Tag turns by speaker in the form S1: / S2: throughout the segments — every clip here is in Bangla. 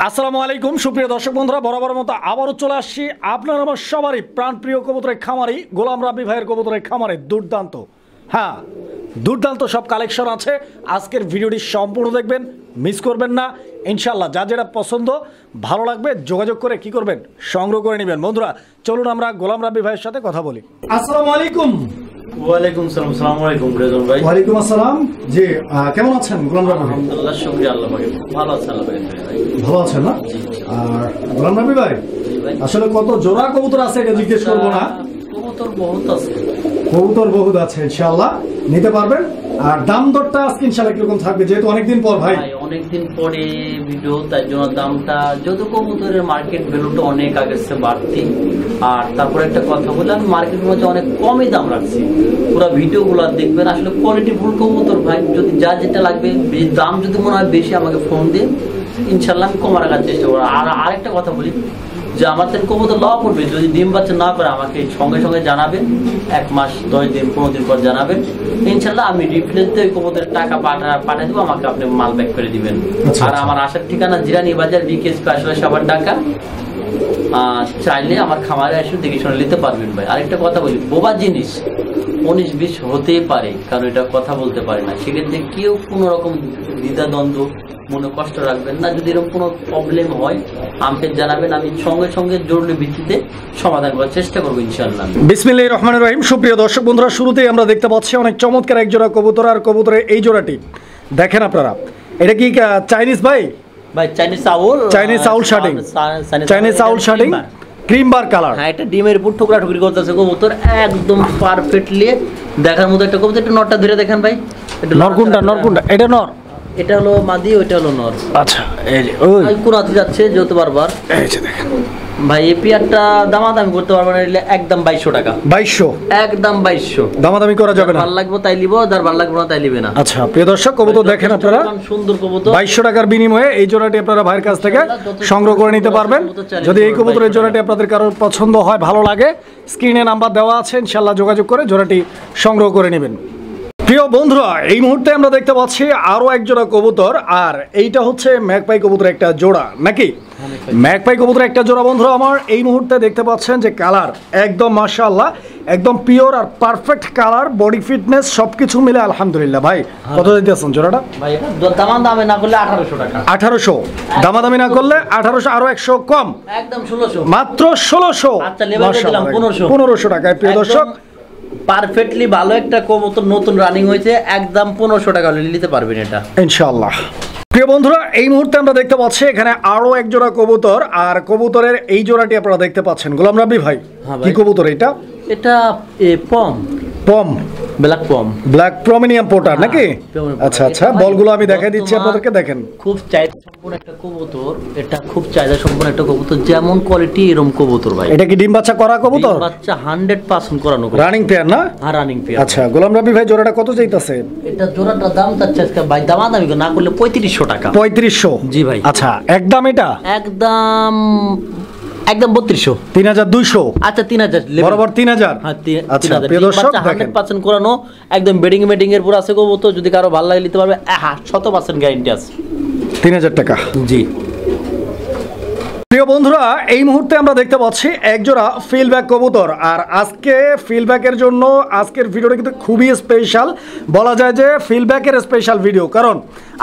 S1: আসসালামু আলাইকুম সুপ্রিয় দর্শক বন্ধুরা, বরাবর মতো আবারও চলে আসছি আপনার আমার সবারই প্রাণপ্রিয় কবুতরের খামারি গোলাম রাব্বি ভাইয়ের কবুতরের খামারে দুর্দান্ত সব কালেকশন আছে। আজকের ভিডিওটি সম্পূর্ণ দেখবেন, মিস করবেন না। ইনশাল্লাহ যা যেটা পছন্দ ভালো লাগবে যোগাযোগ করে কি করবেন, সংগ্রহ করে নেবেন। বন্ধুরা চলুন আমরা গোলাম রাব্বি ভাইয়ের সাথে কথা বলি। আসসালামু আলাইকুম।
S2: ওয়ালাইকুম সালাম। আসসালামু আলাইকুম রেজন ভাই।
S1: ওয়ালাইকুম আসসালাম। জি কেমন আছেন গোলাম রাব্বি ভাই?
S2: আলহামদুলিল্লাহ, শুকরিয়া আল্লাহ পাকের। ভালো আছেন আল্লাহ পাকের ভাই।
S1: ভালো আছেন না? আর গোলাম রাব্বি ভাই আসলে কত জোড়া কবুতর আছে এটা জিজ্ঞেস করবো না,
S2: কবুতর বহুত আছে।
S1: কবুতর বহুত আছে, ইনশাআল্লাহ নিতে পারবেন। আর দাম দরটা আজকে ইনশাআল্লাহ কিরকম থাকবে, যেহেতু অনেকদিন পর ভাই
S2: অনেকদিন পরে ভিডিও, তাই জন্য দামটা যত কবুতরের মার্কেট ভ্যালুটা অনেক আগের চেয়ে বাড়তি। আর তারপরে একটা কথা বলে, আমি মার্কেটের মধ্যে অনেক কমই দাম রাখছি। পুরো ভিডিওগুলো দেখবেন, আসলে কোয়ালিটি ফুল কবুতর ভাই। যদি যা যেটা লাগবে, দাম যদি মনে হয় বেশি আমাকে ফোন দিন, ইনশাল্লাহ আমি কমা রাখার চেষ্টা করবো। আর আরেকটা কথা বলি যে আমার তেন কবুতর লওয়া পড়বে, যদি ডিম বাচ্চা না করে আমাকে সঙ্গে সঙ্গে জানাবেন, 1 মাস 10 দিন 15 দিন পর জানাবেন। ইনশাল্লাহ আমি রিপ্লেসে ওই কবুতরের টাকা পাঠিয়ে দেবো, আমাকে আপনি মাল ব্যাক করে দিবেন। আর আমার আসার ঠিকানা জিরানি বাজার, বিকেএস আসলে সবার ঢাকা। চাইলে আমার খামারে এসে দেখে শুনে নিতে পারবেন ভাই। আরেকটা কথা বলি, বোবা জিনিস 19-20 হতেই পারে, কারণ এটা কথা বলতে পারে না। সেক্ষেত্রে কেউ কোনো রকম দ্বিধাদ্বন্দ্ব মনে কষ্ট রাখবেন না। যদি এরকম কোনো প্রবলেম হয় আমাকে জানাবেন, আমি সঙ্গে সঙ্গে জরুরি ভিত্তিতে সমাধান করার চেষ্টা করবো ইনশাআল্লাহ।
S1: বিসমিল্লাহির রহমানির রহিম। সুপ্রিয় দর্শক বন্ধুরা, শুরুতেই আমরা দেখতে পাচ্ছি অনেক চমৎকার এক জোড়া কবুতর। আর কবুতরের এই জোড়াটি দেখেন আপনারা, এটা কি চাইনিজ ভাই?
S2: ভাই চাইনিজ আউল
S1: শার্টিং, চাইনিজ আউল শার্টিং ক্রিম বার কালার।
S2: হ্যাঁ, এটা ডিমের উপর ঠোকরা ঠুকরি করতেছে কবুতর, একদম পারফেক্টলি দেখার মতো একটা কবুতর। একটু নরটা ধরে দেখেন ভাই।
S1: নর কোনটা? এটা নর,
S2: এটা হলো মাদি, ওইটা হলো নর।
S1: আচ্ছা এই যে ওই
S2: কোন হাতে যাচ্ছে যেহেতু বারবার।
S1: এই যে দেখেন
S2: ভাই এই পেয়ারটা দামাদামি করতে পারবেন না, একদম 2200 টাকা।
S1: 2200,
S2: একদম 2200।
S1: দামাদামি করা যাবে না।
S2: ভালো লাগবে তাই লিবো, আর ভালো লাগবে না তাই লিবে না।
S1: আচ্ছা প্রিয় দর্শক, কবুতর দেখেন আপনারা,
S2: সুন্দর কবুতর।
S1: 2200 টাকার বিনিময়ে এই জোড়াটি আপনারা ভাইয়ের কাছ থেকে সংগ্রহ করে নিতে পারবেন। যদি এই কবুতরের জোড়াটি আপনাদের কারোর পছন্দ হয়, ভালো লাগে, স্ক্রিনে নাম্বার দেওয়া আছে, ইনশাআল্লাহ যোগাযোগ করে জোড়াটি সংগ্রহ করে নেবেন। প্রিয় বন্ধুরা, এই মুহূর্তে আমরা দেখতে পাচ্ছি আরো এক জোড়া কবুতর। আর এইটা হচ্ছে ম্যাকপাই কবুতর একটা জোড়া নাকি? ম্যাকপাই কবুতর একটা জোড়া। বন্ধুরা আমার এই মুহূর্তে দেখতে পাচ্ছেন যে কালার একদম মাশাআল্লাহ, একদম পিওর আর পারফেক্ট কালার, বডি ফিটনেস সবকিছু মিলে আলহামদুলিল্লাহ। ভাই কত দিতেছেন জোড়াটা?
S2: ভাই এটা দামাদামি না করলে 1800 টাকা।
S1: 1800 দামাদামি না করলে 1800, আরো 100 কম,
S2: একদম 1600,
S1: মাত্র 1600।
S2: আচ্ছা লেবার দিলাম
S1: 1500 টাকায়। প্রিয় দর্শক
S2: পারফেক্টলি ভালো একটা কবুতর, নতুন রানিং হয়েছে, একদম 1500 টাকা নিতে পারবেন এটা
S1: ইনশাআল্লাহ। প্রিয় বন্ধুরা এই মুহূর্তে আমরা দেখতে পাচ্ছি এখানে আরো এক জোড়া কবুতর। আর কবুতরের এই জোড়াটি আপনারা দেখতে পাচ্ছেন গোলাম রাব্বি ভাই, কি কবুতর এটা?
S2: এটা পম
S1: ব্ল্যাক প্রমিনিয়াম পোটার নাকি? আচ্ছা আচ্ছা, বলগুলো আমি দেখাই দিচ্ছি আপনাদেরকে, দেখেন।
S2: খুব চাহিদা সম্পূর্ণ একটা কবুতর, এটা খুব চাহিদা সম্পূর্ণ একটা কবুতর, যেমন কোয়ালিটি এরকম কবুতর ভাই।
S1: এটা কি ডিম বাচ্চা করা কবুতর?
S2: ডিম বাচ্চা 100% করানো,
S1: রানিং পেয়ার না?
S2: হ্যাঁ রানিং পেয়ার।
S1: আচ্ছা গোলাম রাব্বি ভাই জোড়াটা কত চাইতাছে?
S2: এটা জোড়াটা দাম চাচ্ছে আজকে ভাই, দামাদামি না করলে 3500 টাকা।
S1: 3500?
S2: জি ভাই।
S1: আচ্ছা একদম এটা
S2: একদম 3200।
S1: 3200?
S2: আচ্ছা 3000
S1: বরাবর 3000।
S2: হ্যাঁ
S1: আচ্ছা প্রিয় দর্শক দেখেন
S2: 100% করানো, একদম বেডিং এর পুরো আছে কবুতর। যদি কারো ভালো লাগে নিতে পারবে, হ্যাঁ 100% গ্যারান্টি আছে।
S1: 3000 টাকা।
S2: জি
S1: প্রিয় বন্ধুরা এই মুহূর্তে আমরা দেখতে পাচ্ছি এক জোড়া ফিল্ডব্যাক কবুতর। আর আজকে ফিল্ডব্যাকের জন্য আজকের ভিডিওটা কিন্তু খুবই স্পেশাল, বলা যায় যে ফিল্ডব্যাকের স্পেশাল ভিডিও। কারণ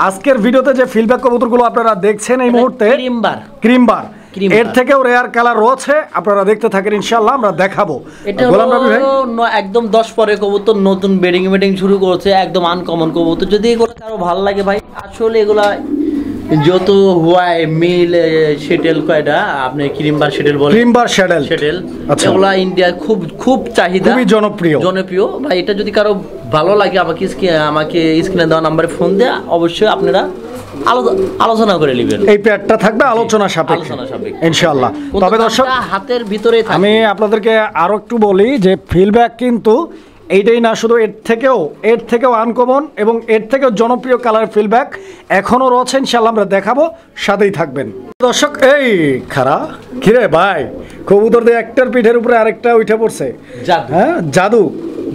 S1: আজকের ভিডিওতে যে ফিল্ডব্যাক কবুতরগুলো আপনারা দেখছেন এই মুহূর্তে ক্রিমবার, এর থেকেও রেয়ার কালার রয়েছে, আপনারা দেখতে থাকেন, ইনশাআল্লাহ আমরা দেখাবো।
S2: গোলাম রাব্বি ভাই একদম 10 পরে কবুতর, নতুন বেডিং শুরু করেছে, একদম আনকমন কবুতর। যদি এগুলো কারো ভালো লাগে ভাই, আসলে এগুলা যত হোয়াই মিল শেটেল কয়টা আপনি ক্রিমবার শেটেল বলেন, ক্রিমবার শেটেল, এগুলা ইন্ডিয়া খুব চাহিদা, খুবই জনপ্রিয় ভাই। এটা যদি কারো ভালো লাগে আমাকে স্ক্রিনে দেওয়া নম্বরে ফোন দিয়ে অবশ্যই আপনারা আলোচনা করে নেবেন। এই পেয়ারটা থাকবে আলোচনা সাপেক্ষে ইনশাআল্লাহ। তবে দর্শক হাতের ভিতরে আমি আপনাদেরকে আরো একটু বলি যে ফিল্ডব্যাক কিন্তু এইটাই না, শুধু এর থেকেও আনকমন এবং এর থেকেও জনপ্রিয় কালার ফিল্ডব্যাক এখনো রয়েছে, ইনশাআল্লাহ আমরা দেখাবো, সাথেই থাকবেন। দর্শক এই খারা কিরে ভাই, কবুতর দিয়ে একটার পিঠের উপরে আরেকটা উঠে পড়ছে, হ্যাঁ জাদু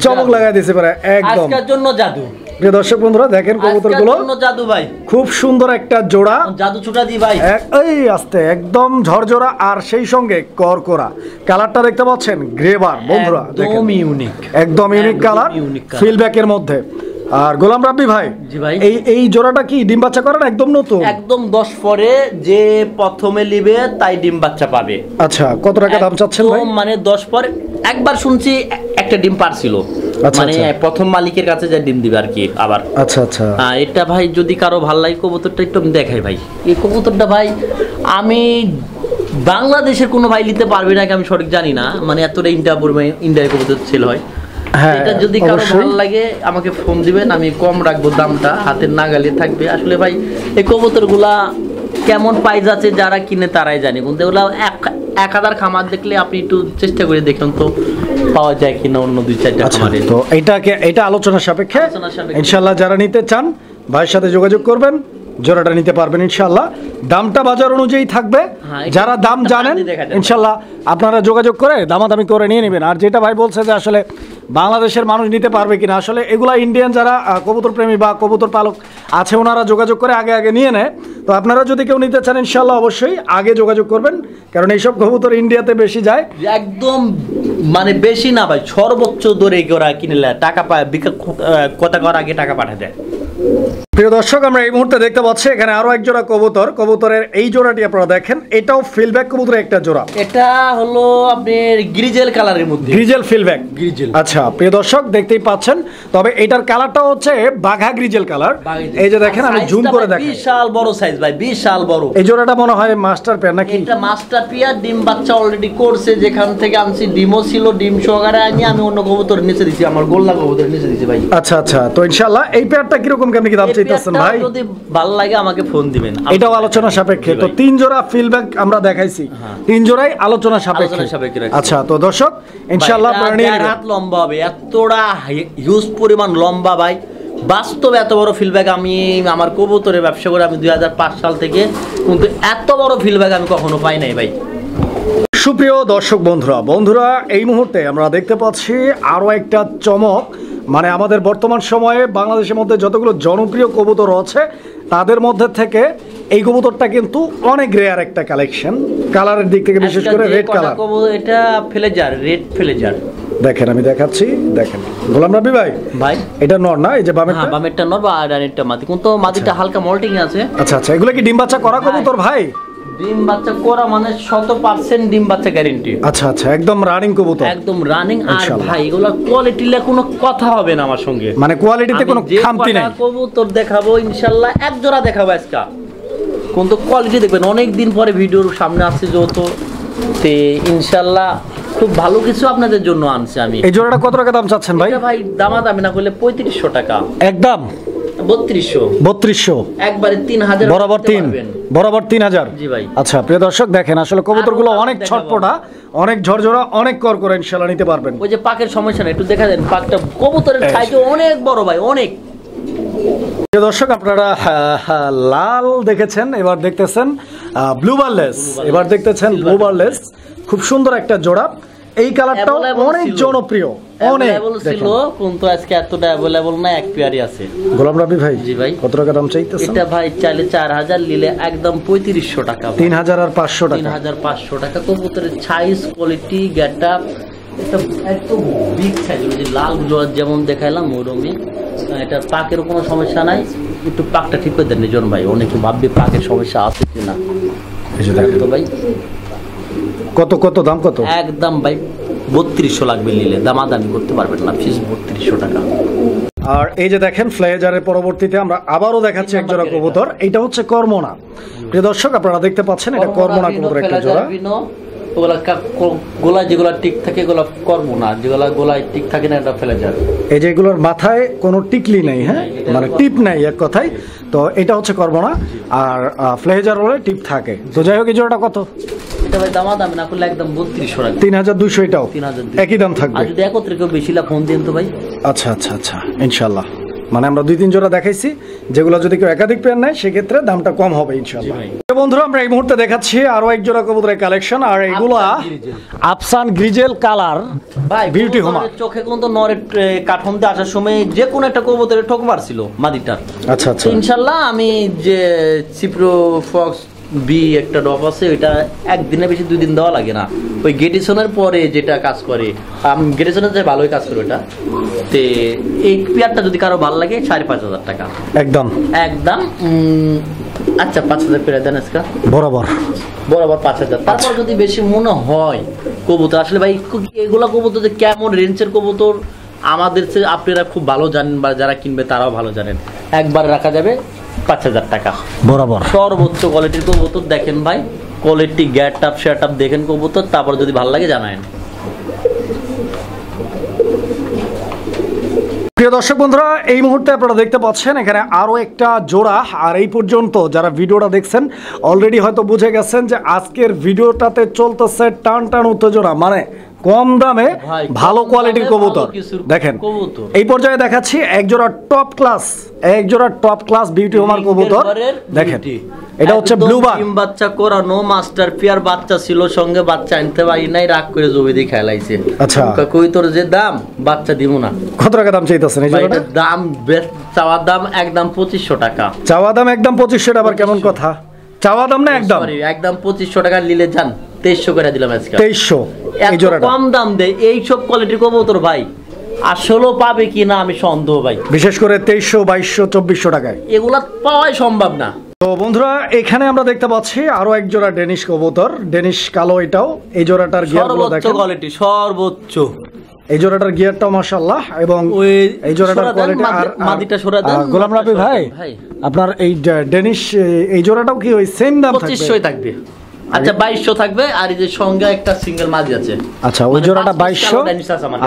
S2: চমক লাগাই দিয়েছে পারে একদম। আজকের জন্য জাদু
S1: প্রিয় দর্শক বন্ধুরা দেখেন কবুতরগুলো
S2: জাদু ভাই,
S1: খুব সুন্দর একটা জোড়া,
S2: জাদু ছুটা দি ভাই,
S1: এই আস্তে একদম ঝরঝরা, আর সেই সঙ্গে করকরা কালারটা দেখতে পাচ্ছেন, গ্রেবার বন্ধুরা,
S2: একদম ইউনিক,
S1: একদম ইউনিক কালার, ফিলব্যাকের মধ্যে। আর গোলাম রাব্বি ভাই,
S2: জি ভাই,
S1: এই জোড়াটা কি ডিম বাচ্চা করে না একদম নতুন?
S2: একদম 10 পরে যে প্রথমে নিবে তাই ডিম বাচ্চা পাবে।
S1: আচ্ছা, কত টাকা দাম চাচ্ছেন ভাই?
S2: মানে 10 পরে একবার শুনছি একটা ডিম পারছিল, মানে প্রথম মালিকের কাছে যে ডিম দিবে আর কি আবার।
S1: আচ্ছা আচ্ছা,
S2: এটা ভাই যদি কারো ভালো লাগে কবুতরটা একটু আমি দেখাই ভাই। এই কবুতরটা ভাই আমি বাংলাদেশের কোনো ভাই নিতে পারবে নাকি আমি সঠিক জানি না, মানে এতটা ইন্ডিয়ার কবুতর সেল হয়। এটা যদি কারো ভালো লাগে আমাকে ফোন দিবেন, আমি কম রাখবো দামটা, হাতের নাগালে থাকবে। আসলে ভাই এই কবুতরগুলা কেমন প্রাইস আছে যারা কিনে তারাই জানে, কিন্তু এগুলা 1000 খামার দেখলে আপনি একটু চেষ্টা করে দেখুন তো পাওয়া যায় কিনা অন্য 2-4টা খামারে।
S1: তো এটা আলোচনা সাপেক্ষে ইনশাআল্লাহ যারা নিতে চান ভাইয়ের সাথে যোগাযোগ করবেন, জোড়াটা নিতে পারবেন ইনশাআল্লাহ। দামটা বাজার অনুযায়ী থাকবে, যারা দাম জানেন ইনশাআল্লাহ আপনারা যোগাযোগ করে দামাদামি করে নিয়ে নেবেন। আর যেটা ভাই বলছে যে আসলে বাংলাদেশের মানুষ নিতে পারবে কিনা, আসলে এগুলা ইন্ডিয়ান যারা কবুতর প্রেমী বা কবুতর পালক আছে ওনারা যোগাযোগ করে আগে নিয়ে নেয়। তো আপনারা যদি কেউ নিতে চান ইনশাআল্লাহ অবশ্যই আগে যোগাযোগ করবেন, কারণ এইসব কবুতর ইন্ডিয়াতে বেশি যায়,
S2: একদম মানে বেশি না ভাই, সর্বোচ্চ দরে ওরা কিনলে টাকা পায়, কথা করার আগে টাকা পাঠিয়ে দেয়।
S1: প্রিয় দর্শক, আমরা এই মুহূর্তে দেখতে পাচ্ছি এখানে আরো এক জোড়া কবুতরের এই জোড়াটি আপনারা দেখেন, এটাও ফিলব্যাক কবুতরের একটা জোড়া।
S2: এটা হলো আপনার গ্রিজেল কালারের মধ্যে,
S1: গ্রিজেল ফিলব্যাক,
S2: গ্রিজেল।
S1: আচ্ছা প্রিয় দর্শক দেখতেই পাচ্ছেন, তবে এটার কালারটা হচ্ছে বাঘা গ্রিজেল কালার। এই যে দেখেন, আমি জুম করে দেখাই,
S2: বিশাল বড় সাইজ ভাই, বিশাল বড়।
S1: এই জোড়াটা মনে হয় মাস্টার পেয়ার নাকি?
S2: এটা মাস্টার পেয়ার, ডিম বাচ্চা অলরেডি করছে, যেখান থেকে আনছি ডিমও ছিল, ডিম সহকারে আনি আমি অন্য কবুতর নিচে দিছি, আমার গোল্লা কবুতর নিচে দিছি ভাই।
S1: আচ্ছা আচ্ছা, তো ইনশাআল্লাহ এই পেয়ারটা কিরকম কেমন কি দাম চাইতেছেন ভাই?
S2: যদি ভালো লাগে আমাকে ফোন দিবেন,
S1: এটাও আলোচনা সাপেক্ষে। তো 3 জোড়া ফিলব্যাক আমরা দেখাইছি, 3 জোড়াই আলোচনা সাপেক্ষে। আচ্ছা, তো দর্শক ইনশাআল্লাহ আপনারা নিয়ে নেবেন।
S2: হাত লম্বা হবে, এতটা হিউজ পরিমাণ লম্বা ভাই, বাস্তবে এত বড় ফিলব্যাক আমি আমার কবুতরের ব্যবসা করে আমি 2005 সাল থেকে, কিন্তু এত বড় ফিলব্যাক আমি কখনো পাই নাই ভাই।
S1: সুপ্রিয় দর্শক বন্ধুরা এই মুহূর্তে আমরা দেখতে পাচ্ছি আরো একটা চমক, মানে আমাদের বর্তমান সময়ে বাংলাদেশের মধ্যে যতগুলো জনপ্রিয় কবুতর আছে তাদের মধ্যে থেকে এই কবুতরটা কিন্তু অনেক রেয়ার একটা কালেকশন, কালারের দিক থেকে বিশেষ করে রেড কালার।
S2: এটা ফ্লেজার, রেড ফ্লেজার
S1: দেখেন, আমি দেখাচ্ছি, দেখেন গোলাম রাব্বি ভাই, এটা নর না? এই যে
S2: বামেরটা নর বা ডানেরটা মাদি, কিন্তু মাদিটা হালকা মল্টিং আছে।
S1: আচ্ছা আচ্ছা, এগুলো কি ডিম বাচ্চা করা কবুতর ভাই?
S2: ডিম বাচ্চা করা মানে 100% ডিম বাচ্চা গ্যারান্টি।
S1: আচ্ছা আচ্ছা, একদম রানিং কবুতর,
S2: একদম রানিং। আর ভাই এগুলা কোয়ালিটিলে কোনো কথা হবে না আমার সঙ্গে,
S1: মানে কোয়ালিটিতে কোনো খামতি নাই।
S2: কবুতর দেখাবো ইনশাআল্লাহ, এক জোড়া দেখাবো আজকে, কিন্তু কোয়ালিটি দেখবেন। অনেক দিন পরে ভিডিওর সামনে আসছে যেহেতু, তে ইনশাআল্লাহ খুব ভালো কিছু আপনাদের জন্য আনছি আমি।
S1: এই জোড়াটা কত টাকা দাম চাচ্ছেন ভাই?
S2: ভাই দামাদামি না করলে 3500 টাকা
S1: একদম।
S2: 3200
S1: একবারে 3000 বরাবর 3000।
S2: জি ভাই।
S1: আচ্ছা প্রিয় দর্শক দেখেন, আসলে কবুতরগুলো অনেক ছটপটা, অনেক ঝরঝরা, অনেক করকরা, ইনশাআল্লাহ নিতে পারবেন।
S2: ওই যে পাকের সমস্যা না, একটু দেখা দেন, পাকটা কবুতরের সাইজ অনেক বড় ভাই, অনেক।
S1: প্রিয় দর্শক, আপনারা লাল দেখেছেন, এবার দেখতেছেন ব্লু বারলেস, এবার দেখতেছেন ব্লু বারলেস, খুব সুন্দর একটা জোড়া। এই কালারটাও অনেক জনপ্রিয়, অনেক
S2: ছিল, কিন্তু আজকে এতটা अवेलेबल না, এক পেয়ারই আছে।
S1: গোলাম রাব্বি ভাই,
S2: জি ভাই,
S1: কত টাকা দাম চাইতেছেন?
S2: এটা ভাই চাইলে 4000, নিলে একদম 3500 টাকা।
S1: 3500 টাকা।
S2: 3500 টাকা। কবুতরের সাইজ, কোয়ালিটি, গেটআপ, এটা একদম বিগ সাইজ, ওই যে লাল জোয়ার যেমন দেখাইলাম ওরকমই। এটা পাকের কোনো সমস্যা নাই, একটু পাকটা ঠিক করে দেন নিজন ভাই, অনেকে ভাববে পাকের সমস্যা আছে কিনা। তো ভাই
S1: কত দাম কত?
S2: একদম ভাই 3200 লাগবে, নিলে দামাদামি করতে পারবেন না, ফিস 3200 টাকা।
S1: আর এই যে দেখেন ফ্লেজারের পরবর্তীতে আমরা আবারও দেখাচ্ছি এক জোড়া কবুতর, এটা হচ্ছে কর্মনা। প্রিয় দর্শক, আপনারা দেখতে পাচ্ছেন এটা কর্মনা কবুতর একটা জোড়া।
S2: গোলা যেগুলা টিক থাকে এগুলো করবো না, যেগুলা গোলায় টিক থাকে না এটা ফেলে যাবে।
S1: এই যে এগুলোর মাথায় কোনো টিকলি নাই, হ্যাঁ মানে টিপ নাই এক কথায়, তো এটা হচ্ছে করবো না। আর ফ্লেজার হলে টিপ থাকে। তো যাই হোক, এই জোড়াটা কত?
S2: এটা ভাই দামাদামি না করলে একদম 3200 টাকা।
S1: 3200, এটাও
S2: 3200
S1: একই দাম থাকবে।
S2: আর যদি একত্রে কেউ বেশি ফোন দিন তো ভাই।
S1: আচ্ছা আচ্ছা আচ্ছা, ইনশাআল্লাহ মানে আমরা 2-3 জোড়া দেখাইছি, যেগুলো যদি কেউ একাধিক পেয়ার নেয় সেক্ষেত্রে দামটা কম হবে ইনশাআল্লাহ। বন্ধুরা আমরা এই মুহূর্তে দেখাচ্ছি আরো এক জোড়া কবুতরের কালেকশন, আর এগুলা আফসান গ্রিজেল কালার
S2: ভাই
S1: বিউটি হোমা।
S2: চোখে কিন্তু নরের কাঠমতে আসার সময় যে কোনো একটা কবুতরের ঠোকবার ছিল মাদিটার।
S1: আচ্ছা আচ্ছা,
S2: ইনশাআল্লাহ আমি যে সিপ্রো ফক্স বি একটা ডপ আছে, ওইটা একদিনে বেশি 2 দিন দেওয়া লাগে না। ওই গেটিসনের পরে যেটা কাজ করে, গেটিসনের যে ভালোই কাজ করে ওটা। তে এই পেয়ারটা যদি কারো ভালো লাগে 5,500 টাকা
S1: একদম
S2: একদম। আচ্ছা 5,000 পেয়ার দেন আজকে
S1: বরাবর
S2: 5,000। তারপর যদি বেশি মনে হয় কবুতর আসলে ভাই এগুলা কবুতর যে কেমন রেঞ্জের কবুতর আমাদের চেয়ে আপনারা খুব ভালো জানেন, বা যারা কিনবে তারাও ভালো জানেন। একবার রাখা যাবে 5,000 টাকা
S1: বরাবর।
S2: সর্বোচ্চ কোয়ালিটির কবুতর দেখেন ভাই, কোয়ালিটি গ্যাট আপ শেয়ার আপ দেখেন কবুতর, তারপর যদি ভালো লাগে জানায়েন।
S1: প্রিয় দর্শক বন্ধুরা, এই মুহূর্তে আপনারা দেখতে পাচ্ছেন এখানে আরো একটা জোড়া। আর এই পর্যন্ত যারা ভিডিওটা দেখছেন অলরেডি হয়তো বুঝে গেছেন যে আজকের ভিডিওটাতে চলতেছে টান টান উত্তেজনা, মানে কম দামে ভালো কোয়ালিটির কবুতর। দেখেন এই পর্যায়ে দেখাচ্ছি একজোড়া টপ ক্লাস বিউটি হোমার কবুতর। দেখেন এটা হচ্ছে ব্লুবার
S2: বাচ্চা করানো মাস্টার পিয়ার বাচ্চা ছিল, সঙ্গে বাচ্চা আনতে পারি নাই, রাগ করে জমি দিয়ে খেলাইছে।
S1: আচ্ছা
S2: কই তোর যে দাম বাচ্চা দিব না।
S1: কত টাকা দাম চাইতেছেন এই জোড়াটা?
S2: দাম চাওয়ার দাম একদম 2,500 টাকা।
S1: চাওয়া দাম একদম 2,500 টাকা, আবার কেমন কথা? চাওয়া দাম না একদম?
S2: একদম 2,500 টাকা নিলে যান 2,300 করে দিলাম আজকে।
S1: 2,300 এই
S2: এত
S1: জোড়াটা
S2: কম দাম দেয় এই সব কোয়ালিটির কবুতর ভাই, আসলে পাবে কি না আমি সন্দেহ ভাই।
S1: বিশেষ করে 2,300, 2,200, 2,400 টাকায়
S2: এগুলা পাওয়াই সম্ভব না।
S1: তো বন্ধুরা এখানে আমরা দেখতে পাচ্ছি আরো এক জোড়া ডেনিশ কবুতর, ডেনিশ কালো। এটাও এই জোড়াটার গিয়ারগুলো
S2: সর্বোচ্চ
S1: দেখেন,
S2: কোয়ালিটি সর্বোচ্চ।
S1: এই জোড়াটার গিয়ারটাও মাশাআল্লাহ, এবং
S2: ওই
S1: এই জোড়াটার কোয়ালিটি। আর
S2: মাদিটা সরা দেন
S1: গোলাম রাব্বি ভাই, আপনার এই ডেনিশ এই জোড়াটাও কি ওই সেম দাম থাকবে?
S2: 2,500 থাকবে। আচ্ছা 2,200 থাকবে। আর এই যে সঙ্গে একটা সিঙ্গেল মাদি আছে।
S1: আচ্ছা ওই জোড়াটা 2,200,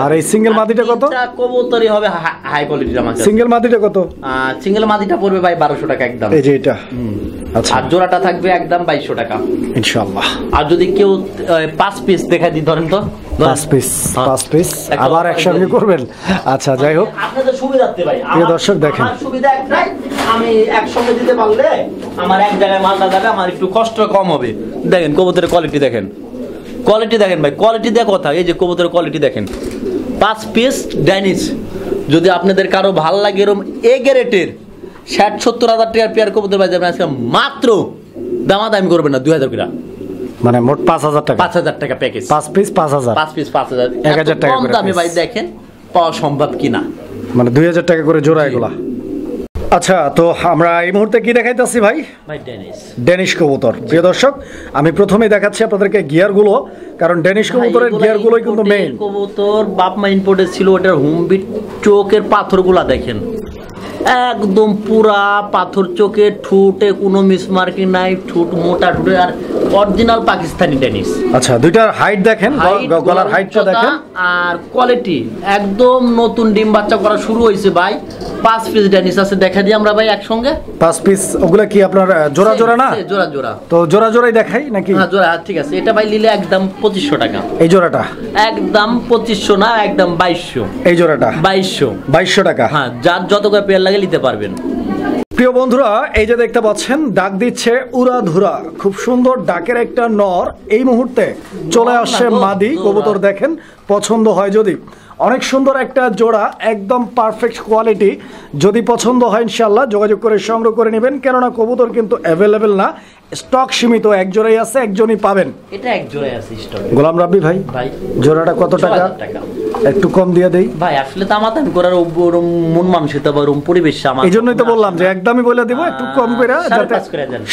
S1: আর এই সিঙ্গেল মাদিটা কত?
S2: এটা কবুতরই হবে হাই কোয়ালিটির আমার কাছে।
S1: সিঙ্গেল মাদিটা কত?
S2: সিঙ্গেল মাদিটা পড়বে ভাই 1,200 টাকা একদম।
S1: এই যে এটা। আচ্ছা
S2: আর জোড়াটা থাকবে একদম 2,200 টাকা
S1: ইনশাআল্লাহ।
S2: আর যদি কেউ 5 পিস দেখাই দিই, ধরেন তো
S1: 5 পিস আবার একসঙ্গে করবেন। আচ্ছা যাই হোক,
S2: আপনাদের সুবিধার্থে ভাই,
S1: প্রিয় দর্শক দেখেন
S2: আমার সুবিধা একটাই, আমি একসঙ্গে দিতে পারলে আমার এক জায়গায় মালটা যাবে, আমার একটু কষ্ট কম হবে। দেখেন কবুতরের কোয়ালিটি দেখেন, কোয়ালিটি দেখেন ভাই, কোয়ালিটি দিয়ে কথা। এই যে কবুতরের কোয়ালিটি দেখেন, 5 পিস ড্যানিশ। যদি আপনাদের কারো ভালো লাগে এরকম এ গ্রেডের 60-70 হাজার টাকার পেয়ার কবুতর ভাই যাবেন আজকে মাত্র, দামাদামি করবেন না, 2,000 টাকা,
S1: মানে মোট 5,000 টাকা।
S2: 5,000 টাকা প্যাকেজ।
S1: 5 পিস 5,000,
S2: 5 পিস 5,000,
S1: 1,000 টাকা
S2: কম
S1: করে
S2: দামে ভাই দেখেন পাওয়া সম্ভব কিনা,
S1: মানে 2,000 টাকা করে জোড়া এগুলা। আচ্ছা তো আমরা এই মুহূর্তে কি দেখাইতেছি ভাই? ডেনিশ কবুতর। প্রিয় দর্শক আমি প্রথমেই দেখাচ্ছি আপনাদেরকে গিয়ারগুলো, কারণ ডেনিশ কবুতরের গিয়ারগুলোই কিন্তু মেইন।
S2: কবুতর বাপ মা ইম্পোর্টেড ছিল, ওটার হোমবিট চোখের পাথরগুলা দেখেন একদম পুরা পাথর চোখে, ঠুটে কোনো মিসমার্কিং নাই, ঠুট মোটা ঠুটে, আর অরিজিনাল পাকিস্তানি ডেনিশ।
S1: আচ্ছা দুইটার হাইট দেখেন, গলার হাইটটা দেখেন,
S2: আর কোয়ালিটি একদম নতুন ডিম বাচ্চা করা শুরু হয়েছে ভাই। 5 পিস ডেনিশ আছে, দেখা দিই আমরা ভাই একসঙ্গে
S1: 5 পিস। ওগুলা কি আপনার জোড়া জোড়া না?
S2: জোড়া জোড়া।
S1: তো জোড়া জোড়াই দেখাই নাকি?
S2: হ্যাঁ জোড়া, ঠিক আছে। এটা ভাই নিলে একদম 2,500 টাকা
S1: এই জোড়াটা,
S2: একদম 2,500 না, একদম 2,200।
S1: এই জোড়াটা
S2: 2,200
S1: টাকা।
S2: হ্যাঁ, যার যত করে পেয়ার লাগে নিতে পারবেন।
S1: প্রিয় বন্ধুরা এই যে দেখতে পাচ্ছেন ডাক দিচ্ছে উড়াধুরা, খুব সুন্দর ডাকের একটা নর। এই মুহূর্তে চলে আসছে মাদি কবুতর। দেখেন পছন্দ হয় যদি, অনেক সুন্দর একটা জোড়া, একদম পারফেক্ট কোয়ালিটি। যদি পছন্দ হয় ইনশাআল্লাহ যোগাযোগ করে সংগ্রহ করে নেবেন, কেননা কবুতর কিন্তু অ্যাভেলেবেল না, স্টক সীমিত, এক জোড়াই আছে, একজনই পাবেন।
S2: এটা এক জোড়াই আছে স্টক।
S1: গোলাম রাব্বি ভাই, জোড়াটা কত টাকা? একটু কম দিয়ে দেই
S2: ভাই, আসলে তো আমাদের করার মন মানসিকতা বা পরিবেশ আমার,
S1: এই জন্যই তো বললাম যে একদমই বলে দিব, একটু কম করে, যাতে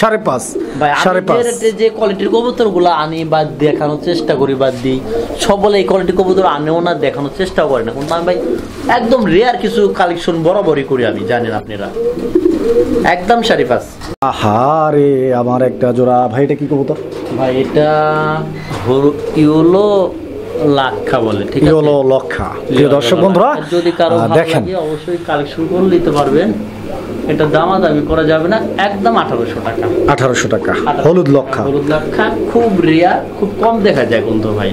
S1: 5.5
S2: ভাই। আমি যে কোয়ালিটির কবুতরগুলো আনি বা দেখানোর চেষ্টা করি বা দিই, সবলে এই কোয়ালিটির কবুতর আনেও না, দেখানোর চেষ্টাও করে না। কিন্তু আমি ভাই একদম রেয়ার কিছু কালেকশন বরাবরই করি আমি, জানেন আপনারা, একদম 5.5।
S1: আহারে আমার একটা জোড়া ভাই, এটা কি কবুতর
S2: ভাই? এটা ইউলো লাক্ষা বলে, ঠিক আছে,
S1: ইউলো লক্ষা। প্রিয় দর্শক বন্ধুরা
S2: যদি কারো
S1: দেখেন
S2: অবশ্যই কালেকশন করে নিতে পারবেন। এটা দামাদামি করা যাবে না, একদম 1,800 টাকা।
S1: 1,800 টাকা হলুদ লক্ষা।
S2: হলুদ লক্ষা খুব রেয়ার, খুব কম দেখা যায় কিন্তু ভাই।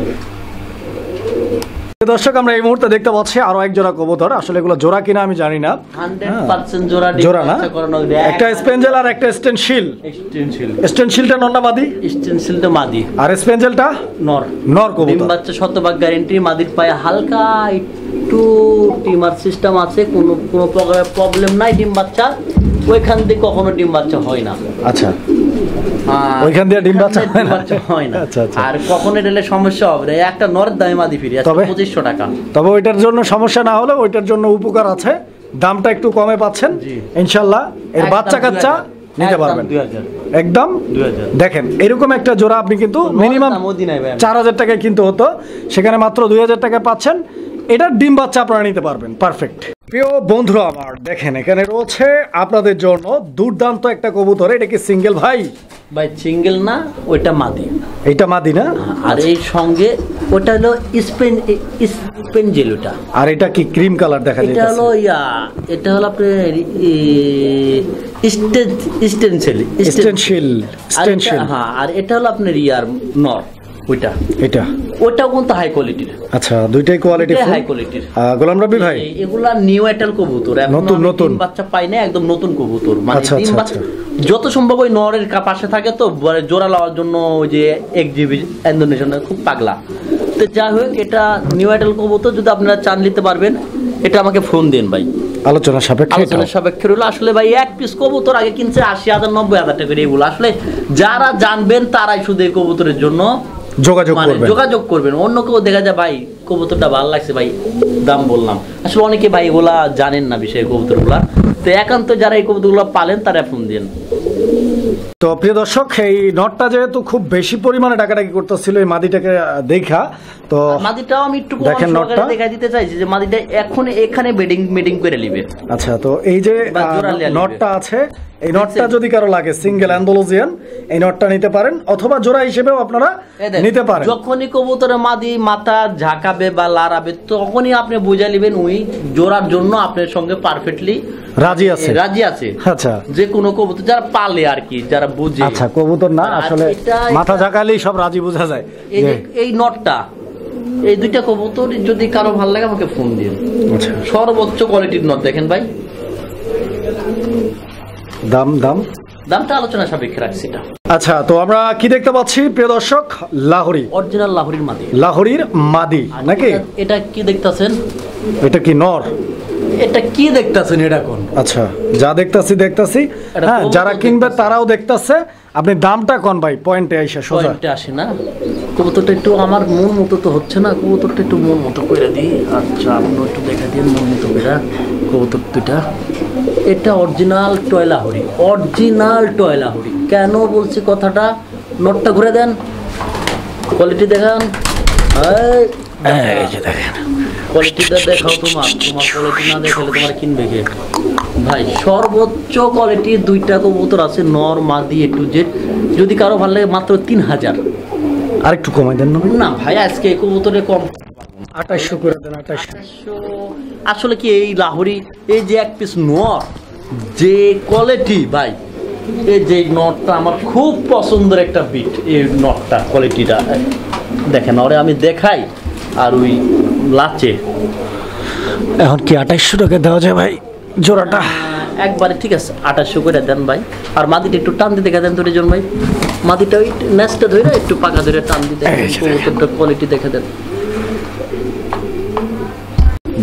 S1: দর্শক আমরা এই মুহূর্তে দেখতে পাচ্ছি আরো এক জোড়া কবুতর, আসলে এগুলো জোড়া কিনা আমি জানি না।
S2: 100% জোড়া
S1: জোড়া না, একটা স্পেঞ্জেল আর একটা স্টেনশিল। স্টেনশিলটা নর না মাদি?
S2: স্টেনশিলটা মাদি
S1: আর স্পেঞ্জেলটা
S2: নর।
S1: নর কবুতর,
S2: ডিম বাচ্চা শতভাগ গ্যারান্টি। মাদির পায়ে হালকা একটু টিমার সিস্টেম আছে, কোনো প্রবলেম নাই। ডিম বাচ্চা ওইখান থেকে কখনো ডিম বাচ্চা হয় না।
S1: আচ্ছা, ওইখান দিয়ে ডিম বাচ্চা
S2: হয় না।
S1: আচ্ছা আচ্ছা।
S2: আর কখনো এলে সমস্যা হবে না। একটা নরের দামে মাদি ফিরে আসে 2500 টাকা।
S1: তবে ওইটার জন্য সমস্যা না হলে ওইটার জন্য উপকার আছে, দামটা একটু কমে পাচ্ছেন ইনশাআল্লাহ। এর বাচ্চা কাচ্চা নিতে পারবেন একদম 2000। দেখেন এরকম একটা জোড়া আপনি কিন্তু মিনিমাম 4000 টাকায় কিনতে হতো, সেখানে মাত্র 2000 টাকায় পাচ্ছেন। এটার ডিম বাচ্চা আপনারা নিতে পারবেন। পারফেক্ট। প্রিয় বন্ধুরা আমার, দেখেন এখানে রয়েছে আপনাদের জন্য দুর্দান্ত একটা কবুতর। এটা কি সিঙ্গেল ভাই?
S2: ভাই সিঙ্গেল না, ওইটা মাদি।
S1: এইটা মাদি না?
S2: আর এই সঙ্গে ওটা হলো স্পেঞ্জেল। ওটা
S1: আর এটা কি ক্রিম কালার দেখা যাচ্ছে?
S2: এটা হলো এটা হলো আপনার স্টেনশিল। হ্যাঁ, আর এটা হলো আপনার নর। ওটাও কিন্তু হাই কোয়ালিটির।
S1: আচ্ছা, দুইটাই কোয়ালিটি
S2: হাই কোয়ালিটির।
S1: গোলাম রবি ভাই,
S2: এগুলা নিউ এটাল কবুতর, নতুন নতুন বাচ্চা পাই না, একদম নতুন কবুতর। মানে ডিম বাচ্চা যত সম্ভব ওই নরের পাশে থাকে, তো জোড়া লওয়ার জন্য ওই যে এক্সিবি ইন্দোনেশিয়ান খুব পাগলা। তো যাই হোক, এটা নিউ এটাল কবুতর, যদি আপনারা চান নিতে পারবেন, এটা আমাকে ফোন দিন ভাই,
S1: আলোচনা
S2: সাপেক্ষে রইল। আসলে ভাই এক পিস কবুতর আগে কিনছে 80,000 90,000 টাকা করে। এগুলো আসলে যারা জানবেন তারাই শুধু এই কবুতরের জন্য যোগাযোগ করবেন। অন্য কেউ দেখা যায় ভাই কবুতরটা ভালো লাগছে ভাই, দাম বললাম। আসলে অনেকে ভাই এগুলা জানেন না বিষয়ে কবুতর গুলা। তো একান্ত যারা এই কবুতর গুলা পালেন তারা ফোন দিন।
S1: তো প্রিয় দর্শক, এই নটটা যেহেতু খুব বেশি পরিমাণে ডাকাডাকি করতেছিল এই মাদিটাকে দেখা, তো
S2: মাদিটাও আমি একটু দেখেন নটটা দেখা দিতে চাইছি যে মাদিটা এখন এখানে বেডিং করে নিবে।
S1: আচ্ছা, তো এই যে নটটা আছে, এই নটটা যদি কারো লাগে সিঙ্গেল অ্যান্ডালুজিয়ান, এই নটটা নিতে পারেন, অথবা জোড়া হিসেবেও আপনারা নিতে পারেন।
S2: যখনই কবুতরের মাদি মাথা ঝাঁকাবে বা লাড়াবে, তখনই আপনি বুঝে নেবেন ওই জোড়ার জন্য আপনার সঙ্গে পারফেক্টলি রাজি আছে।
S1: আচ্ছা,
S2: যে কোনো কবুতর যারা পালে আর কি, যারা বুঝে।
S1: আচ্ছা, কবুতর না আসলে মাথা ঝাঁকালেই সব রাজি বোঝা যায়।
S2: এই নটটা, এই দুইটা কবুতর যদি কারো ভালো লাগে আমাকে ফোন দিন।
S1: আচ্ছা,
S2: সর্বোচ্চ কোয়ালিটির নট দেখেন ভাই। দামটা আলোচনা সাপেক্ষে রাখছি এটা।
S1: আচ্ছা, তো আমরা কি দেখতে পাচ্ছি প্রিয় দর্শক? লাহোরি,
S2: অরিজিনাল লাহোরির মাদি।
S1: লাহোরির মাদি নাকি?
S2: এটা কি দেখতাছেন?
S1: এটা কি নর?
S2: এটা কি দেখতাছেন? এটা কোন?
S1: আচ্ছা, যা দেখতাছি হ্যাঁ, যারা কিনবে তারাও দেখতাছে। আপনি দামটা কোন ভাই? পয়েন্টে আইসা সোজা
S2: পয়েন্টে আসে না। কবুতরটা একটু আমার মন মতো তো হচ্ছে না, কবুতরটা একটু মন মতো করে দিই। আচ্ছা, আপনি একটু দেখা দিন মন মতো করে কবুতর দুইটা। এটা original toy Lahori, original toy Lahori. কেন বলছি কথাটা? নটটা ঘুরে দেন, কোয়ালিটি দেখান। কোয়ালিটিটা দেখাও। তোমার কোয়ালিটি না দেখালে তোমার কিনবে কে ভাই? সর্বোচ্চ কোয়ালিটি দুইটা কবুতর আছে, নর মাদি এ টু জেড। যদি কারো ভালো লাগে মাত্র 3000।
S1: আর একটু কমাই দেন
S2: না ভাই, আজকে এই কবুতরে কম
S1: 2800 করে দেন। 2800
S2: আসলে কি এই লাহোরি, এই যে এক পিস নর, যে কোয়ালিটি ভাই, এই যে নটটা আমার খুব পছন্দের একটা বিট। এই নটটা কোয়ালিটিটা দেখেন, ওরে আমি দেখাই আর ওই লাচে।
S1: এখন কি 2800 টাকা দেওয়া যায় ভাই জোড়াটা?
S2: একবারে ঠিক আছে, 2800 করে দেন ভাই। আর মাদিটা একটু টান দিতে দেন তোর জন ভাই। মাদিটা ওই নেসটা ধরে একটু পাকা ধরে টান দিতে, কোয়ালিটি দেখে দেন।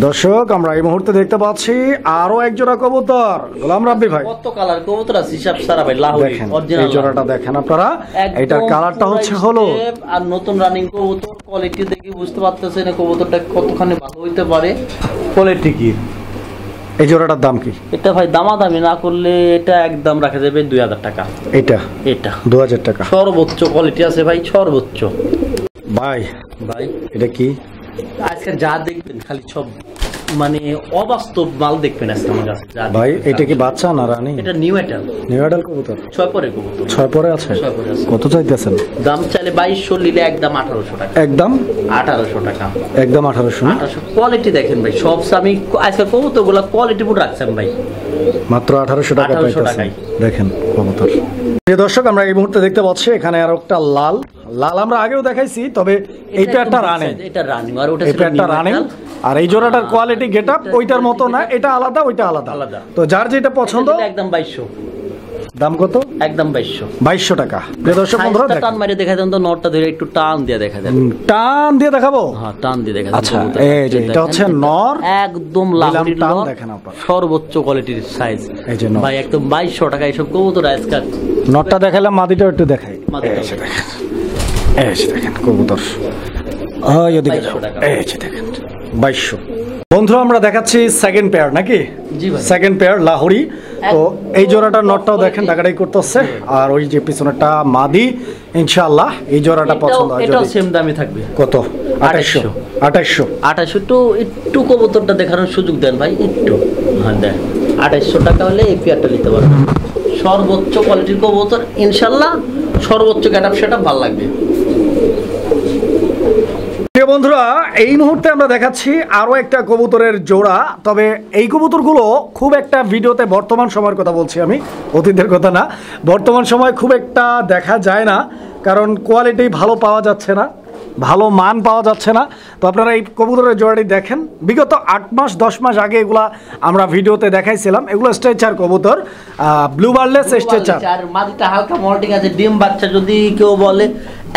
S1: দর্শক, আমরা এই মুহূর্তে দেখতে পাচ্ছি আরো এক জোড়া কবুতর। গোলাম রাব্বি ভাই,
S2: কত কালার কবুতর আছে হিসাব সারা ভাই। লাহোরি অরিজিনাল,
S1: এই জোড়াটা দেখেন আপনারা, এটার কালারটা হচ্ছে হলুদ।
S2: আর নতুন রানিং কবুতর, কোয়ালিটি দেখে বুঝতে পারতেছেন কোবুতরটা কতখানি ভালো হইতে পারে। কোয়ালিটি কি?
S1: এই জোড়াটার দাম কি?
S2: এটা ভাই দামাদামি না করলে এটা একদম রাখা যাবে 2000 টাকা।
S1: এটা 2000 টাকা।
S2: সর্বোচ্চ কোয়ালিটি আছে ভাই, সর্বোচ্চ।
S1: ভাই এটা কি?
S2: আজকে যা দেখবেন খালি সব মানে অবাস্তব মাল দেখবেন আজকে আমার কাছে।
S1: ভাই এটা কি বাচ্চা না রানী?
S2: এটা নিউ এটাল
S1: কবুতর।
S2: 6 পরে কবুতর।
S1: 6 পরে আছে। কত চাইতেছেন?
S2: দাম চাইলে 2200, নিলে একদম 1800 টাকা।
S1: একদম
S2: 1800 টাকা।
S1: একদম 1800।
S2: কোয়ালিটি দেখেন ভাই, সব আমি আজকে কবুতরগুলো কোয়ালিটি ফুড রাখছেন ভাই,
S1: মাত্র 1800 টাকা পাইতেছেন। দেখেন কবুতর। প্রিয় দর্শক, আমরা এই মুহূর্তে দেখতে পাচ্ছি এখানে আর একটা লাল লাল আমরা আগেও দেখাইছি, তবে এইটা একটা রানিং,
S2: এটা রানিং আর ওটা
S1: এটা একটা রানিং। আর এই জোড়াটার কোয়ালিটি গেটআপ ওইটার মতো না, এটা আলাদা ওইটা আলাদা। তো যার যেটা পছন্দ
S2: একদম 2200।
S1: দাম কত?
S2: একদম 2200।
S1: 2200 টাকা। প্রিয় দর্শক বন্ধুরা দেখেন,
S2: টান মারে দেখা দেন তো, নটটা ধরে একটু টান দিয়ে দেখা দেন।
S1: টান দিয়ে দেখাবো?
S2: হ্যাঁ, টান দিয়ে দেখা দেন।
S1: আচ্ছা, এই যে এটা হচ্ছে নর,
S2: একদম লাহোরির
S1: টান
S2: নর,
S1: দেখেন আপনারা,
S2: সর্বোচ্চ কোয়ালিটির সাইজ।
S1: এই যে নর
S2: ভাই একদম 2200 টাকা এসব কবুতর আজকাল।
S1: নটটা দেখালাম, মাদিটাও একটু দেখাই।
S2: মাদিটা
S1: এই যে দেখেন, এই যে দেখেন কবুতর, এই ওদিকে যাও, এই যে দেখেন 2200। বন্ধুরা আমরা দেখাচ্ছি সেকেন্ড পেয়ার নাকি?
S2: জি ভাই,
S1: সেকেন্ড পেয়ার লাহোরি। তো এই জোড়াটার নটটাও দেখেন টাকাটাই করতেছে, আর ওই যে পিছনেরটা মাদি। ইনশাআল্লাহ এই জোড়াটা পছন্দ হয়,
S2: এটাও
S1: যদি
S2: সেম দামে থাকবে।
S1: কত? 2800।
S2: 2800 একটু কবুতরটা দেখানোর সুযোগ দেন ভাই, একটু। হ্যাঁ দেন, 2800 টাকা হলে এই পেয়ারটা নিতে পারবেন। সর্বোচ্চ কোয়ালিটির কবুতর, ইনশাল্লাহ সর্বোচ্চ গেটআপ সেটা ভালো লাগবে।
S1: প্রিয় বন্ধুরা, এই মুহূর্তে আমরা দেখাচ্ছি আরো একটা কবুতরের জোড়া। তবে এই কবুতরগুলো খুব একটা ভিডিওতে, বর্তমান সময়ের কথা বলছি আমি, অতীতের কথা না, বর্তমান সময় খুব একটা দেখা যায় না, কারণ কোয়ালিটি ভালো পাওয়া যাচ্ছে না, ভালো মান পাওয়া যাচ্ছে না। তো আপনারা এই কবুতরের জোড়াটি দেখেন, বিগত 8 মাস 10 মাস আগে এগুলা আমরা ভিডিওতে দেখাইছিলাম। এগুলো স্ট্রেচার কবুতর, ব্লু বার্লেস স্ট্রেচার।
S2: আর মাদিটা হালকা মল্টিং আছে, ডিম বাচ্চা যদি কেউ বলে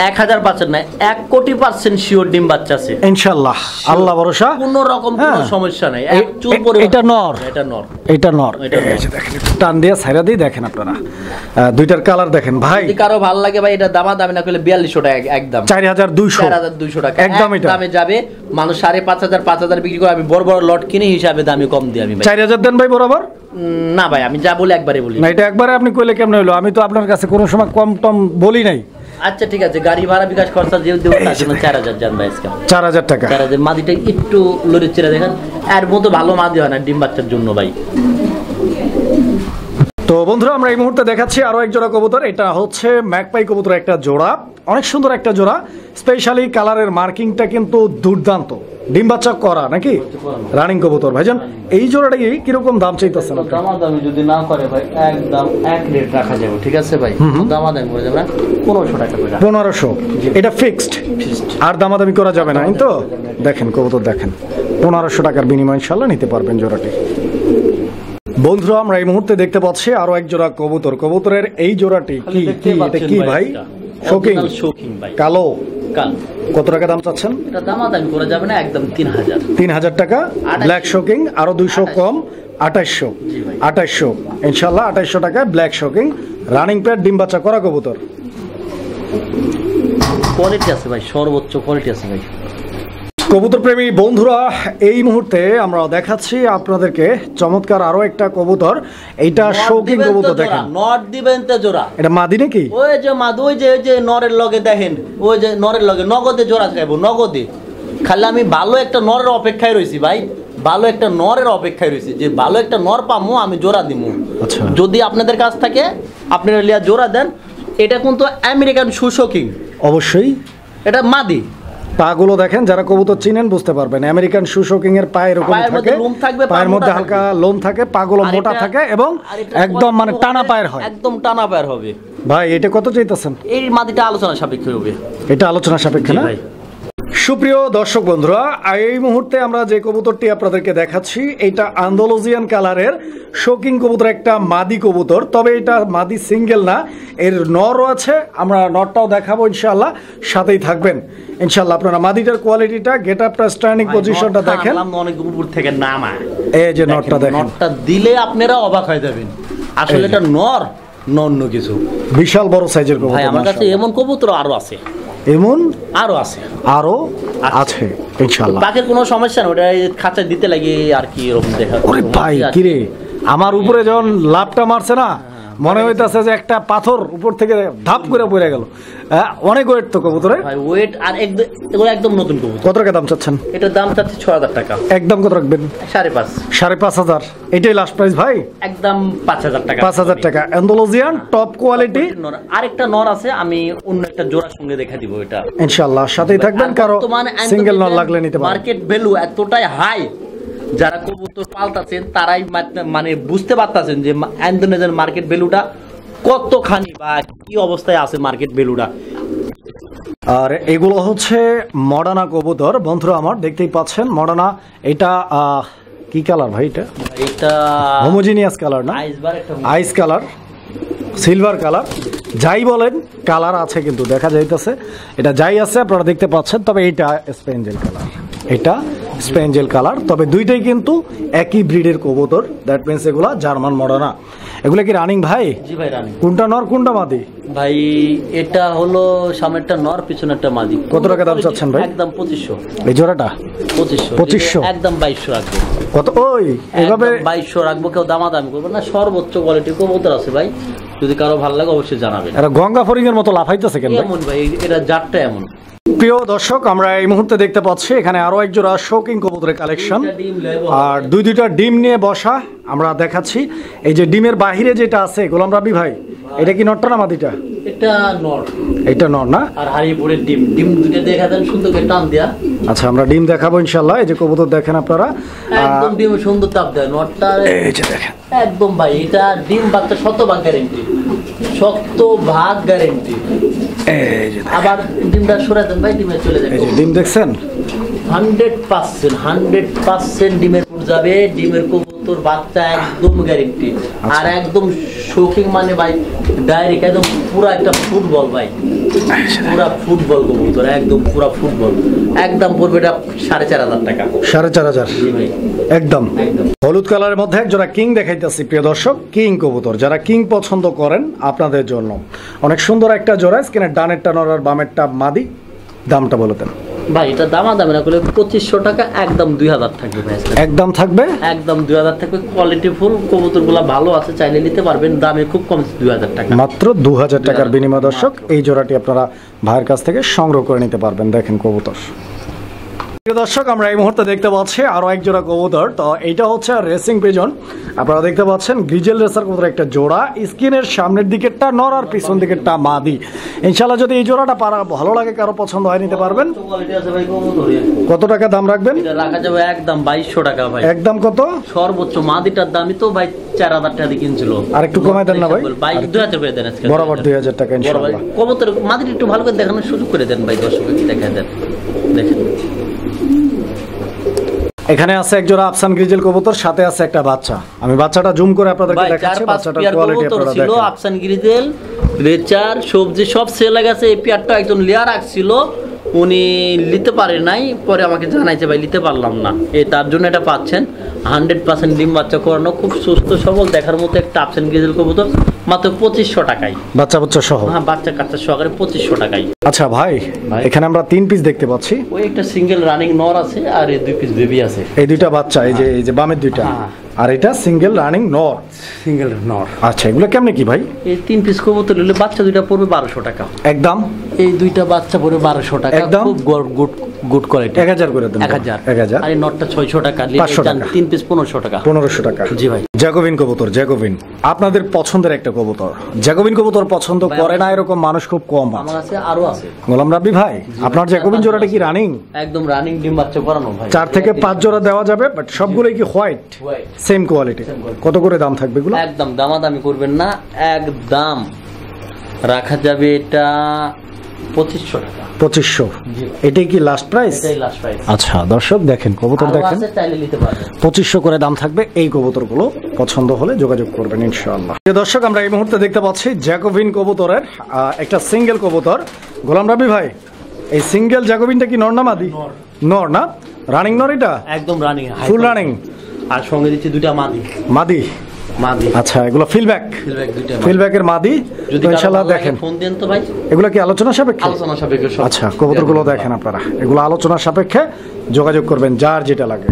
S2: 1000% না, 1,00,00,000% শিওর ডিম বাচ্চা আছে
S1: ইনশাআল্লাহ, আল্লাহ ভরসা,
S2: কোনো রকম কোনো সমস্যা নাই। এক চুল
S1: এটা
S2: পরিমাণ
S1: নর,
S2: এটা নর,
S1: এটা নর। এই যে দেখেন, একটু টান দিয়ে ছাইরা দিয়ে দেখেন আপনারা, দুইটার কালার দেখেন ভাই।
S2: যদি কারো ভালো লাগে ভাই, এটা দামি না করলে 4200 টাকা একদম।
S1: 4200
S2: টাকা
S1: একদম, এটা
S2: দামে যাবে। মানুষ 5,500 5,000 বিক্রি করে, আমি বড় বড় লট কিনে হিসাবে দামি কম দিই আমি ভাই।
S1: 4000 দেন ভাই বরাবর?
S2: না ভাই, আমি যা বলি একবারে বলি
S1: না, এটা একবারে আপনি কইলে কেমনে হলো? আমি তো আপনার কাছে কোনো সময় কম টম বলি নাই।
S2: আচ্ছা ঠিক আছে, গাড়ি ভাড়া বিকাশ খরচা যে দেবো তার জন্য 4000 জান ভাই আজকে।
S1: 4000 টাকা।
S2: 4000। মাদিটা একটু লরির চেরা দেখেন, এর মতো ভালো মাদি হয় না ডিম বাচ্চার জন্য ভাই।
S1: তো বন্ধুরা আমরা এই মুহূর্তে দেখাচ্ছি আরো এক জোড়া কবুতর। এটা হচ্ছে ম্যাকপাই কবুতর একটা জোড়া, অনেক সুন্দর একটা জোড়া। স্পেশালি কালারের মার্কিংটা কিন্তু দুর্দান্ত, ডিম বাচ্চা করা নাকি রানিং কবুতর। ভাইজান এই জোড়াটাই কিরকম দাম চাইতেছেন?
S2: দামাদামি যদি না করে ভাই, একদম এক রেট রাখা যাবে, ঠিক আছে ভাই? দামাদামি করে যাবে 1500 টাকা করে।
S1: 1500 এটা ফিক্সড, আর দামাদামি করা যাবে না তো? দেখেন কবুতর দেখেন, 1500 টাকার বিনিময়ে ইনশাআল্লাহ নিতে পারবেন জোড়াটি। বন্ধুরা আমরা এই মুহূর্তে দেখতে পাচ্ছি আরো এক জোড়া কবুতর। কবুতরের এই জোড়াটি কি কি এটা কি ভাই? শোকিং
S2: ভাই,
S1: কালো।
S2: কাল
S1: কত টাকা দাম চাচ্ছেন?
S2: এটা দামাদামি করা যাবে না, একদম 3000।
S1: 3000 টাকা। ব্ল্যাক শোকিং আরো 200 কম, 2800। 2800 ইনশাআল্লাহ, 2800 টাকা ব্ল্যাক শোকিং, রানিং প্যাড, ডিম বাচ্চা করা কবুতর।
S2: কোয়ালিটি আছে ভাই, সর্বোচ্চ কোয়ালিটি আছে ভাই।
S1: কবুতর প্রেমী বন্ধুরা, এই মুহূর্তে আমরা দেখাচ্ছি আপনাদেরকে চমৎকার আরো একটা কবুতর। এইটা শৌকিং কবুতর দেখেন,
S2: নট দিবেন তো জোড়া।
S1: এটা মাদি নাকি?
S2: ওই যে মাদি, ওই যে নরের লগে দেখেন, ওই যে নরের লগে নগদে জোড়া খাইবো, নগদে। খালি আমি ভালো একটা নরের অপেক্ষায় রয়েছি ভাই, ভালো একটা নরের অপেক্ষায় রয়েছি, যে ভালো একটা নর পামো আমি জোড়া দিমু।
S1: আচ্ছা,
S2: যদি আপনাদের কাছ থেকে আপনারা লিয়া জোড়া দেন, এটা কিন্তু আমেরিকান শোকিং,
S1: অবশ্যই।
S2: এটা মাদি।
S1: পাগুলো দেখেন, যারা কবুতর চিনেন বুঝতে পারবেন। আমেরিকান শোকিং এর পায়ে এরকম থাকে, পায়ের মধ্যে হালকা লোম থাকে, পাগুলো মোটা থাকে এবং একদম মানে টানা পায়ের হয়,
S2: একদম টানা পায়ের হবে।
S1: ভাই এটা কত চাইতেছেন?
S2: এই মাদিটা আলোচনা সাপেক্ষে হবে,
S1: এটা আলোচনা সাপেক্ষে না?
S2: ভাই।
S1: সুপ্রিয় দর্শক বন্ধুরা, এই মুহূর্তে আমরা যে কবুতরটি আপনাদেরকে দেখাচ্ছি, এটা আন্দালুজিয়ান কালারের শোকিং কবুতর, একটা মাদি কবুতর। তবে এটা মাদি সিঙ্গেল না, এর নরও আছে, আমরা নরটাও দেখাবো ইনশাআল্লাহ, সাথেই থাকবেন ইনশাআল্লাহ। আপনারা মাদিটার কোয়ালিটিটা, গেটআপটা, স্ট্যান্ডিং পজিশনটা দেখেন।
S2: অনেক উপর থেকে নামা,
S1: এই যে নরটা দেখেন,
S2: নরটা দিলে আপনারা অবাক হয়ে যাবেন। আসলে এটা নর, অন্য কিছু।
S1: বিশাল বড় সাইজের কবুতর
S2: ভাই আমার কাছে এমন কবুতর আরো আছে,
S1: এমন
S2: আরো আছে,
S1: আরো আছে ইনশাআল্লাহ।
S2: বাকির কোনো সমস্যা না, ওটা খাঁচায় দিতে লাগে আর কি এরকম দেখা।
S1: ওরে ভাই কি রে, আমার উপরে যখন লাভটা মারছে না, মনে হইতাছে যে একটা পাথর উপর থেকে ধাপ করে পড়ে গেল। অনেক ওয়েট তো কবুতরে
S2: ভাই, ওয়েট। আর এগুলো একদম নতুন কবুতর।
S1: কত টাকা দাম চাচ্ছেন?
S2: এটার দাম চাচ্ছি 6000 টাকা।
S1: একদম কত রাখবেন?
S2: 5.5।
S1: 5,500 এটাই লাস্ট প্রাইস ভাই?
S2: একদম 5000 টাকা।
S1: 5000 টাকা অ্যান্ডালুজিয়ান টপ কোয়ালিটি।
S2: আরেকটা নর আছে, আমি অন্য একটা জোড়ার সঙ্গে দেখা দিব এটা
S1: ইনশাআল্লাহ, সাথেই থাকবেন। কারো সিঙ্গেল নর লাগলে নিতে পারবেন।
S2: মার্কেট ভ্যালু এতটাই হাই, যারা কবুতর পালতাছেন তারাই মানে বুঝতে পারতাছেন যে ইন্দোনেশিয়ার মার্কেট ভ্যালুটা কতখানি বা কি অবস্থায় আছে মার্কেট ভ্যালুটা।
S1: আর এগুলো হচ্ছে মডার্না কবুতর বন্ধুরা আমার, দেখতেই পাচ্ছেন মডার্না। এটা কি কালার ভাই?
S2: এটা
S1: হোমোজিনিয়াস কালার না, আইস কালার, সিলভার কালার, যাই বলেন কালার আছে কিন্তু দেখা যাইতেছে, এটা যাই আছে আপনারা দেখতে পাচ্ছেন। তবে এটা স্পেঞ্জেল কালার, এটা স্পেঞ্জেল কালার, তবে দুইটাই কিন্তু একই ব্রিডের কবুতর। দ্যাট মিন্স এগুলা জার্মান মডার্না। এগুলা কি রানিং ভাই?
S2: জি ভাই রানিং।
S1: কোনটা নর কোনটা মাদি
S2: ভাই? এটা হলো সামনেরটা নর, পিছনেরটা মাদি।
S1: কত টাকা দাম চাচ্ছেন ভাই?
S2: একদম 2500।
S1: এই জোড়াটা
S2: 2500 একদম 2200 রাখবো।
S1: কত? ওই এইভাবে
S2: 2200 রাখবো, কেউ দামাদামি করবো না। সর্বোচ্চ কোয়ালিটির কবুতর আছে ভাই, যদি কারো ভালো লাগে অবশ্যই জানাবেন।
S1: এটা গঙ্গা ফরিং এর মতো লাফাইতেছে কেন
S2: এমন ভাই? এটা জাতটা এমন।
S1: প্রিয় দর্শক, আমরা এই মুহূর্তে দেখতে পাচ্ছি এখানে আরো এক জোড়া শৌকিং কবুতরের কালেকশন, আর দুইটা ডিম নিয়ে বসা আমরা দেখাচ্ছি। এই যে ডিমের বাহিরে যেটা আছে গোলাম রাব্বি ভাই, এটা কি নরটা না মাদিটা?
S2: এটা নর।
S1: এটা নর না?
S2: আর হারিপুরের ডিম, ডিম দুটো দেখা দেন সুন্দর করে টান দেয়া।
S1: আচ্ছা আমরা ডিম দেখাবো ইনশাআল্লাহ। এই যে কবুতর দেখেন আপনারা,
S2: একদম ডিম সুন্দর তাপ দেয় নরটা।
S1: এই যে দেখেন
S2: একদম ভাই, এটা ডিম বাচ্চা 100% গ্যারান্টি, 100% গ্যারান্টি।
S1: এই যে
S2: আবার ডিমটা সরাই দেন ভাই, ডিমে চলে যাবে।
S1: এই যে ডিম দেখছেন,
S2: 100% ডিমের পুর যাবে। ডিমের কবুতর বাচ্চা একদম গ্যারান্টি। আর একদম শৌখিন মানে ভাই ডাইরেক্ট একদম পুরো একটা ফুটবল ভাই, পুরা ফুটবল কবুতর, একদম পুরা ফুটবল। একদম পড়বে এটা 4500 টাকা।
S1: 4500
S2: জি ভাই
S1: একদম। হলুদ কালারের মধ্যে এক জোড়া কিং দেখাইতেছি প্রিয় দর্শক, কিং কবুতর। যারা কিং পছন্দ করেন আপনাদের জন্য অনেক সুন্দর একটা জোড়া। স্ক্রিনের ডানেরটা নর আর বামেরটা মাদি। দামটা বলে দেন
S2: ভাই। এটা দামাদামি না করলে 2500 টাকা, একদম 2000 থাকবে ভাই।
S1: একদম থাকবে,
S2: একদম 2000 থাকবে। কোয়ালিটি ফুল কবুতরগুলো ভালো আছে, চাইলে নিতে পারবেন। দামে খুব কম, 2000 টাকা
S1: মাত্র। 2000 টাকার বিনিময় দর্শক এই জোড়াটি আপনারা ভাইয়ের কাছ থেকে সংগ্রহ করে নিতে পারবেন। দেখেন কবুতর। প্রিয় দর্শক, আমরা এই মুহূর্তে দেখতে পাচ্ছি আরো এক জোড়া কবুতর। তো এইটা হচ্ছে রেসিং পিজন। আপনারা দেখতে পাচ্ছেন গ্রিজেল রেসার কবুতর একটা জোড়া। স্কিনের সামনের দিকেরটা নর আর পিছন দিকেরটা মাদি। ইনশাআল্লাহ যদি এই জোড়াটা ভালো লাগে, কারো পছন্দ হয়, নিতে পারবেন। কত টাকা দাম রাখবেন?
S2: এটা রাখা যাবে একদম 2200 টাকা ভাই।
S1: একদম কত?
S2: সর্বোচ্চ মাদিটার দামই তো ভাই 4000 টাকা দিয়ে কিনছিল।
S1: আর একটু কমাই দেন না ভাই?
S2: 2000 করে দেন আজকে।
S1: বরাবর 2000 টাকা ইনশাআল্লাহ।
S2: কবুতর মাদিটা একটু ভালো করে দেখানোর সুযোগ করে দেন ভাই, দর্শককে দেখা দেন। দেখেন
S1: এখানে আছে এক জোড়া আফসান গ্রিজেল কবুতর, সাথে আছে একটা বাচ্চা। আমি বাচ্চাটা জুম করে আপনাদেরকে দেখাচ্ছি। বাচ্চাটার কোয়ালিটি আপনারা
S2: ছিল
S1: দেখেন।
S2: আফসান গ্রিজেল, রেচার, সবজি সব সেল হয়ে গেছে। এই পেয়ারটা একজন লেয়ার রাখছিল, উনি নিতে পারে নাই, পরে আমাকে জানাইছে ভাই নিতে পারলাম না। তার জন্য এটা পাচ্ছেন। 100% ডিম বাচ্চা করানো, খুব সুস্থ সবল দেখার মতো একটা আফসান গ্রিজেল কবুতর, মাত্র 2500 টাকায়।
S1: বাচ্চা সহ?
S2: হ্যাঁ, বাচ্চা কাচ্চা সহকারে 2500 টাকায়।
S1: আচ্ছা ভাই, এখানে আমরা 3 পিস দেখতে পাচ্ছি।
S2: ওই একটা সিঙ্গেল রানিং নর আছে, আর এই 2 পিস বেবি আছে।
S1: এই দুইটা বাচ্চা, এই যে বামের দুইটা, আর এটা সিঙ্গেল রানিং নর।
S2: সিঙ্গেল নর।
S1: আচ্ছা এগুলো কেমনে কি ভাই?
S2: এই 3 পিস কবুতর নিলে বাচ্চা দুইটা পড়বে 1200 টাকা
S1: একদম।
S2: এই দুইটা বাচ্চা পড়বে 1200 টাকা
S1: একদম।
S2: খুব গুড কোয়ালিটি।
S1: 1000 করে দেন।
S2: 1000। আর এই নটটা 600 টাকা,
S1: 500 টাকা।
S2: 3 পিস 1500 টাকা।
S1: 1500 টাকা।
S2: জি ভাই।
S1: জ্যাকোবিন কবুতর, জ্যাকোবিন আপনাদের পছন্দের একটা কবুতর। জ্যাকোবিন কবুতর পছন্দ করে না এরকম মানুষ খুব কম।
S2: আমার কাছে আরো আছে।
S1: গোলাম রাব্বি ভাই, আপনার জ্যাকোবিন জোড়াটা কি রানিং?
S2: একদম রানিং, ডিম বাচ্চা করানো ভাই।
S1: 4 থেকে 5 জোড়া দেওয়া যাবে, বাট সবগুলোই কি হোয়াইট? Same quality. কত করে দাম থাকবে এগুলো?
S2: একদম দামাদামি করবেন না, একদম রাখা যাবে এটা 2500 টাকা।
S1: 2500। এটাই কি লাস্ট প্রাইস?
S2: এটাই লাস্ট প্রাইস।
S1: আচ্ছা দর্শক দেখেন কবুতর দেখেন, 2500 করে দাম থাকবে। এই কবুতরগুলো পছন্দ হলে যোগাযোগ করবেন ইনশাআল্লাহ। দর্শক, আমরা এই মুহূর্তে দেখতে পাচ্ছি জ্যাকোবিন কবুতরের একটা সিঙ্গেল কবুতর। গোলাম রাব্বি ভাই, এই সিঙ্গেল জ্যাকোবিনটা কি নর না মাদি? নর না? রানিং নর এটা?
S2: একদম রানিং,
S1: ফুল রানিং।
S2: আর সঙ্গে দিচ্ছি দুইটা মাদি।
S1: মাদি? আচ্ছা এগুলো ফিলব্যাক? ফিলব্যাকের মাদি। ইনশাআল্লাহ দেখেন,
S2: ফোন দেন তো ভাই।
S1: এগুলো কি আলোচনা সাপেক্ষে?
S2: আলোচনা সাপেক্ষে।
S1: আচ্ছা কবুতরগুলো দেখেন আপনারা, এগুলো আলোচনা সাপেক্ষে যোগাযোগ করবেন যার যেটা লাগে।